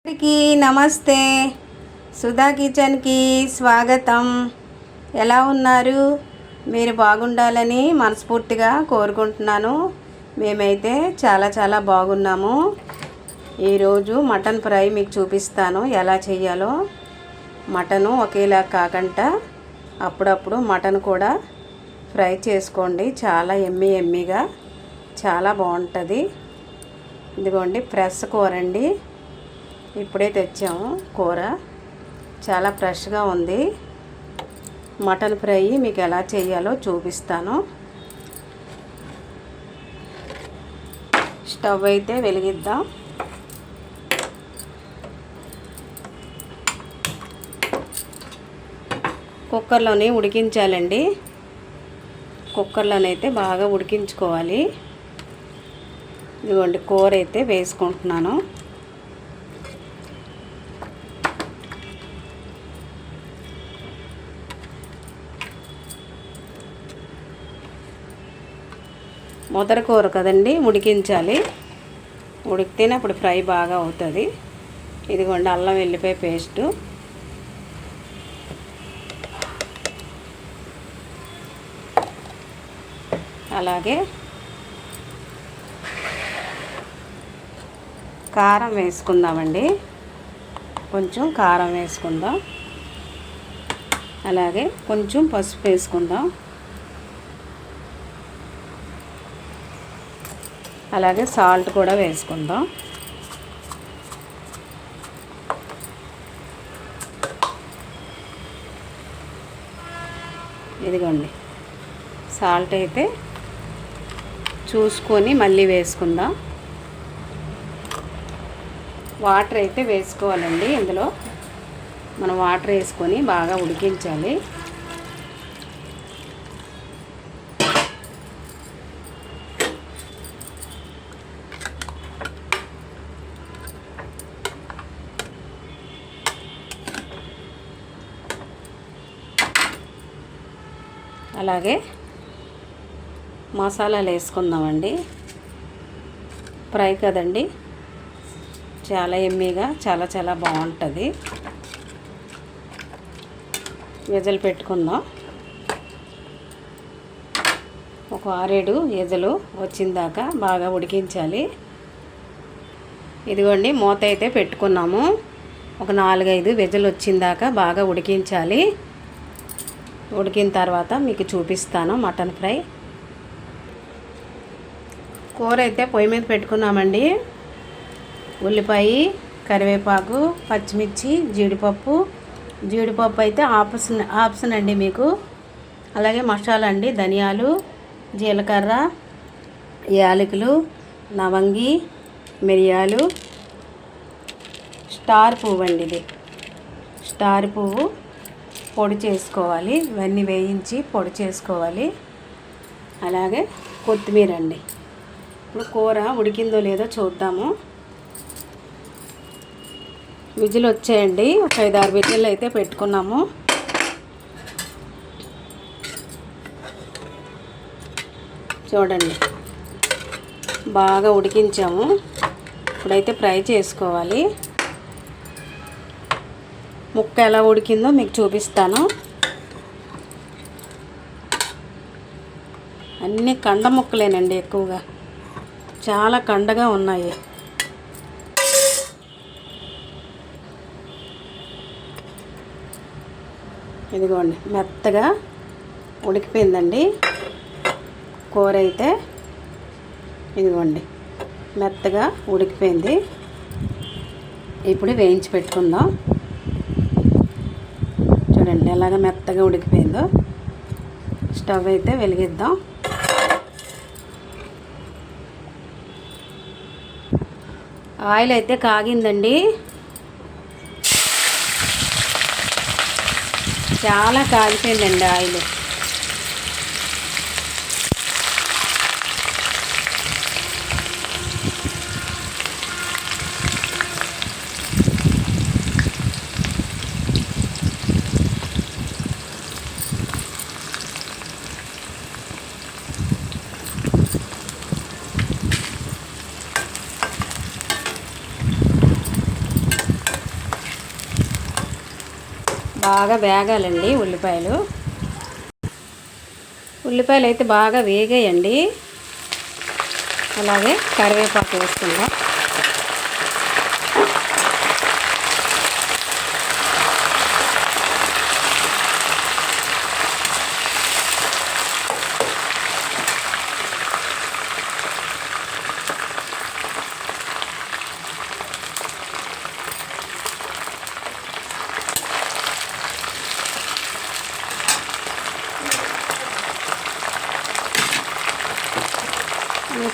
అందరికీ నమస్తే. సుధా కిచెన్కి స్వాగతం. ఎలా ఉన్నారు? మీరు బాగుండాలని మనస్ఫూర్తిగా కోరుకుంటున్నాను. మేమైతే చాలా బాగున్నాము. ఈరోజు మటన్ ఫ్రై మీకు చూపిస్తాను ఎలా చేయాలో. మటను ఒకేలా కాకుండా అప్పుడప్పుడు మటన్ కూడా ఫ్రై చేసుకోండి. చాలా ఎమ్మీగా చాలా బాగుంటుంది. ఇదిగోండి ఫ్రెష్ కూర అండి. ఇప్పుడే తెచ్చాము కూర. చాలా ఫ్రెష్గా ఉంది. మటన్ ఫ్రై మీకు ఎలా చేయాలో చూపిస్తాను. స్టవ్ అయితే వెలిగిద్దాం. కుక్కర్లోనే ఉడికించాలండి. కుక్కర్లోనైతే బాగా ఉడికించుకోవాలి. ఇదిగోండి కూర అయితే వేసుకుంటున్నాను. ముద్దర కూర కదండి, ఉడికించాలి. ఉడికితేనే అప్పుడు ఫ్రై బాగా అవుతుంది. ఇదిగోండి అల్లం వెల్లిపాయ పేస్టు, అలాగే కారం వేసుకుందామండి. కొంచెం కారం వేసుకుందాం. అలాగే కొంచెం పసుపు వేసుకుందాం. అలాగే సాల్ట్ కూడా వేసుకుందాం. ఇదిగోండి సాల్ట్ అయితే చూసుకొని మళ్ళీ వేసుకుందాం. వాటర్ అయితే వేసుకోవాలండి. ఇందులో మనం వాటర్ వేసుకొని బాగా ఉడికించాలి. అలాగే మసాలాలు వేసుకుందామండి. ఫ్రై కదండి, చాలా ఎమ్మీగా చాలా బాగుంటుంది. విజలు పెట్టుకుందాం. ఒక 6-7 విజలు వచ్చిందాకా బాగా ఉడికించాలి. ఇదిగోండి మూత అయితే పెట్టుకున్నాము. ఒక 4-5 విజలు వచ్చిందాకా బాగా ఉడికించాలి. ఉడికిన తర్వాత మీకు చూపిస్తాను మటన్ ఫ్రై. కూర అయితే పొయ్యి మీద పెట్టుకున్నామండి. ఉల్లిపాయ, కరివేపాకు, పచ్చిమిర్చి, జీడిపప్పు అయితే ఆప్షన్ అండి మీకు. అలాగే మసాలా అండి, ధనియాలు, జీలకర్ర, యాలకులు, లవంగి, మిరియాలు, స్టార్ పువ్వు అండి. ఇది స్టార్ పువ్వు పొడి చేసుకోవాలి. ఇవన్నీ వేయించి పొడి చేసుకోవాలి. అలాగే కొత్తిమీర అండి. ఇప్పుడు కూర ఉడికిందో లేదో చూద్దాము. విజిల్ వచ్చాయండి. ఒక 5-6 విజిల్ అయితే పెట్టుకున్నాము. చూడండి బాగా ఉడికించాము. ఇప్పుడైతే ఫ్రై చేసుకోవాలి. ముక్క ఎలా ఉడికిందో మీకు చూపిస్తాను. అన్నీ కండ ముక్కలేనండి, ఎక్కువగా చాలా కండగా ఉన్నాయి. ఇదిగోండి మెత్తగా ఉడికిపోయిందండి కూర అయితే. ఇదిగోండి మెత్తగా ఉడికిపోయింది. ఇప్పుడు వేయించి పెట్టుకుందాం. చూడండి ఎలాగ మెత్తగా ఉడికిపోయిందో. స్టవ్ అయితే వెలిగిద్దాం. ఆయిల్ అయితే కాగిందండి. చాలా కాగిపోయిందండి ఆయిల్. బాగా వేగాలండి ఉల్లిపాయలు. ఉల్లిపాయలు అయితే బాగా వేగాయండి. అలాగే కరివేపాకు వేసుకుందాం.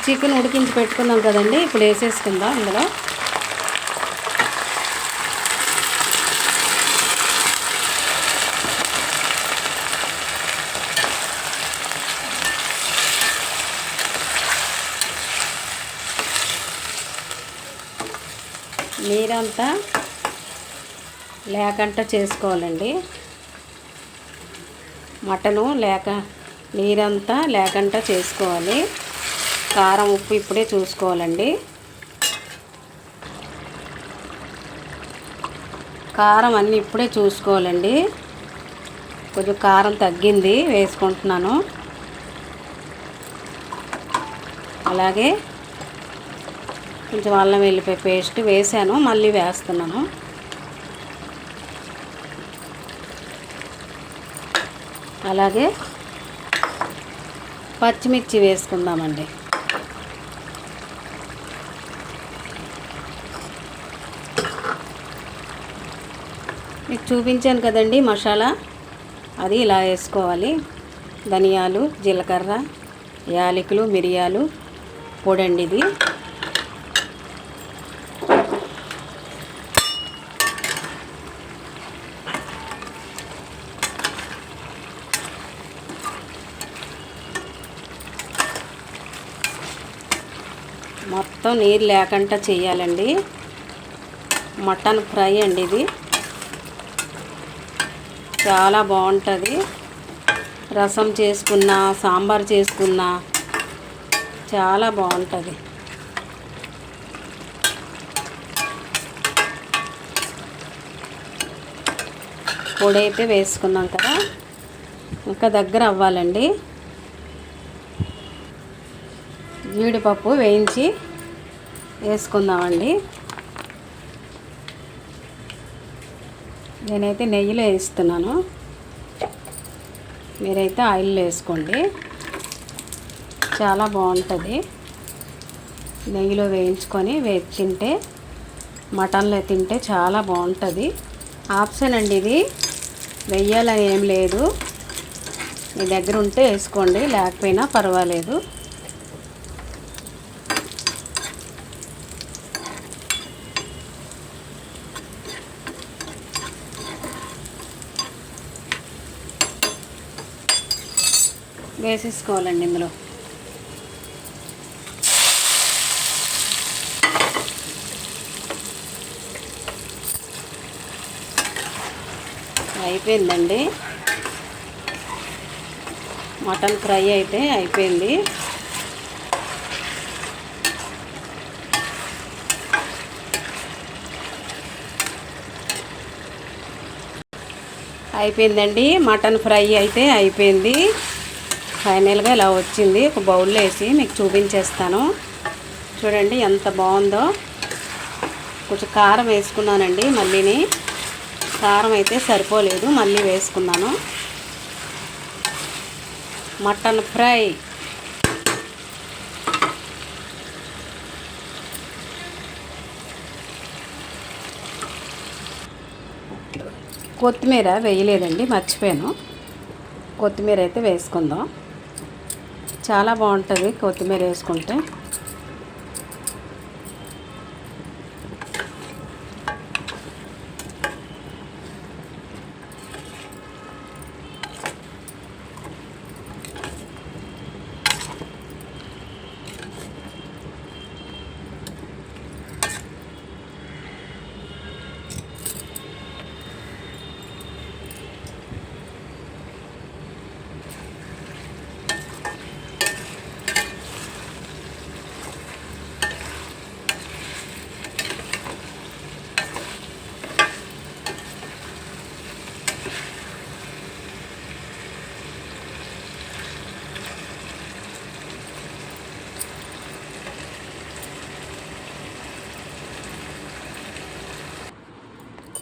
చికెన్ ఉడికించి పెట్టుకుందాం కదండి, ఇప్పుడు వేసేసుకుందాం ఇందులో. నీరంతా లేకుండా చేసుకోవాలండి. మటను నీరంతా లేకుండా చేసుకోవాలి. కారం ఉప్పు ఇప్పుడే చూసుకోవాలండి. కారం అన్నీ ఇప్పుడే చూసుకోవాలండి. కొంచెం కారం తగ్గింది, వేసుకుంటున్నాను. అలాగే కొంచెం అల్లం వెల్లిపాయ పేస్ట్ వేసాను, మళ్ళీ వేస్తున్నాను. అలాగే పచ్చిమిర్చి వేసుకుందామండి. మీకు చూపించాను కదండి మసాలా, అది ఇలా వేసుకోవాలి. ధనియాలు, జీలకర్ర, యాలకులు, మిరియాలు పొడండి ఇది. మొత్తం నీరు లేకుండా చేయాలండి. మటన్ ఫ్రై అండి ఇది, చాలా బాగుంటుంది. రసం చేసుకున్నా, సాంబార్ చేసుకున్నా చాలా బాగుంటుంది. పొడి అయితే వేసుకున్నాం కదా, ఇంకా దగ్గర అవ్వాలండి. జీడిపప్పు వేయించి వేసుకుందామండి. నేనైతే నెయ్యిలో వేస్తున్నాను, మీరైతే ఆయిల్లో వేసుకోండి. చాలా బాగుంటుంది. నెయ్యిలో వేయించుకొని తింటే, మటన్లో తింటే చాలా బాగుంటుంది. ఆప్షన్ అండి ఇది, వెయ్యాలని ఏం లేదు. మీ దగ్గర ఉంటే వేసుకోండి, లేకపోయినా పర్వాలేదు. వేసేసుకోవాలండి ఇందులో. అయిపోయిందండి, మటన్ ఫ్రై అయితే అయిపోయింది. అయిపోయిందండి, మటన్ ఫ్రై అయితే అయిపోయింది. ఫైనల్గా ఇలా వచ్చింది. ఒక బౌల్లో వేసి మీకు చూపించేస్తాను. చూడండి ఎంత బాగుందో. కొంచెం కారం వేసుకున్నానండి, మళ్ళీని కారం అయితే సరిపోలేదు, మళ్ళీ వేసుకున్నాను. మటన్ ఫ్రై కొత్తిమీర వేయలేదండి, మర్చిపోయాను. కొత్తిమీర అయితే వేసుకుందాం. చాలా బాగుంటుంది కొత్తిమీర వేసుకుంటే.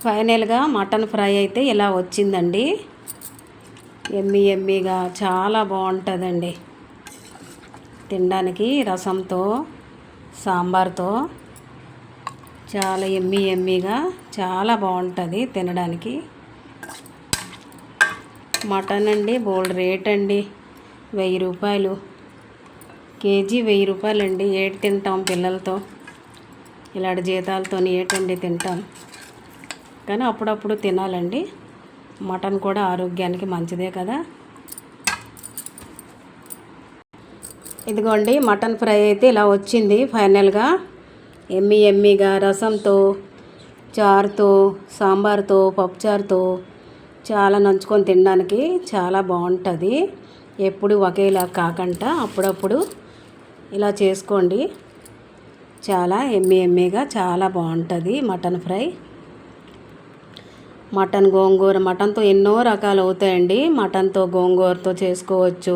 ఫైనల్గా మటన్ ఫ్రై అయితే ఇలా వచ్చిందండి. ఎమ్మీగా చాలా బాగుంటుందండి తినడానికి. రసంతో సాంబార్తో చాలా ఎమ్మీగా చాలా బాగుంటుంది తినడానికి. మటన్ అండి బోల్డ్ రేట్ అండి, 1000 రూపాయలు కేజీ. 1000 రూపాయలండి. ఏటి తింటాం పిల్లలతో? ఇలాంటి జీతాలతో ఏటండి తింటాం? కానీ అప్పుడప్పుడు తినాలండి. మటన్ కూడా ఆరోగ్యానికి మంచిదే కదా. ఇదిగోండి మటన్ ఫ్రై అయితే ఇలా వచ్చింది ఫైనల్గా. ఎమ్మీగా రసంతో, చారుతో, సాంబార్తో, పప్పుచారుతో చాలా నంచుకొని తినడానికి చాలా బాగుంటుంది. ఎప్పుడు ఒకేలా కాకుండా అప్పుడప్పుడు ఇలా చేసుకోండి. చాలా ఎమ్మీగా చాలా బాగుంటుంది మటన్ ఫ్రై. మటన్ గోంగూర, మటన్తో ఎన్నో రకాలు అవుతాయండి. మటన్తో గోంగూరతో చేసుకోవచ్చు,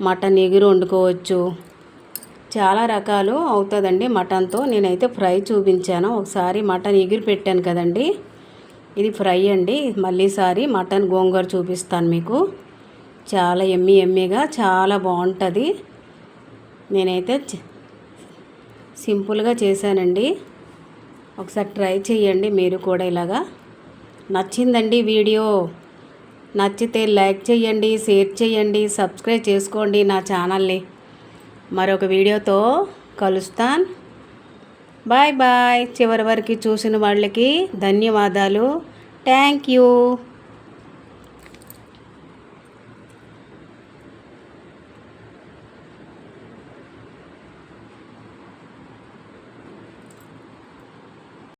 మటన్ ఎగురు వండుకోవచ్చు, చాలా రకాలు అవుతుందండి మటన్తో. నేనైతే ఫ్రై చూపించాను. ఒకసారి మటన్ ఎగురు పెట్టాను కదండి, ఇది ఫ్రై అండి. మళ్ళీసారి మటన్ గోంగూర చూపిస్తాను మీకు. చాలా ఎమ్మీగా చాలా బాగుంటుంది. నేనైతే సింపుల్గా చేశానండి. ఒకసారి ట్రై చేయండి మీరు కూడా ఇలాగా. నచ్చిందండి వీడియో? నచ్చితే లైక్ చేయండి, షేర్ చేయండి, సబ్స్క్రైబ్ చేసుకోండి నా ఛానల్ని. మరొక వీడియోతో కలుస్తాను. Bye bye. చివరి వరకు చూసిన వాళ్ళకి ధన్యవాదాలు. Thank you.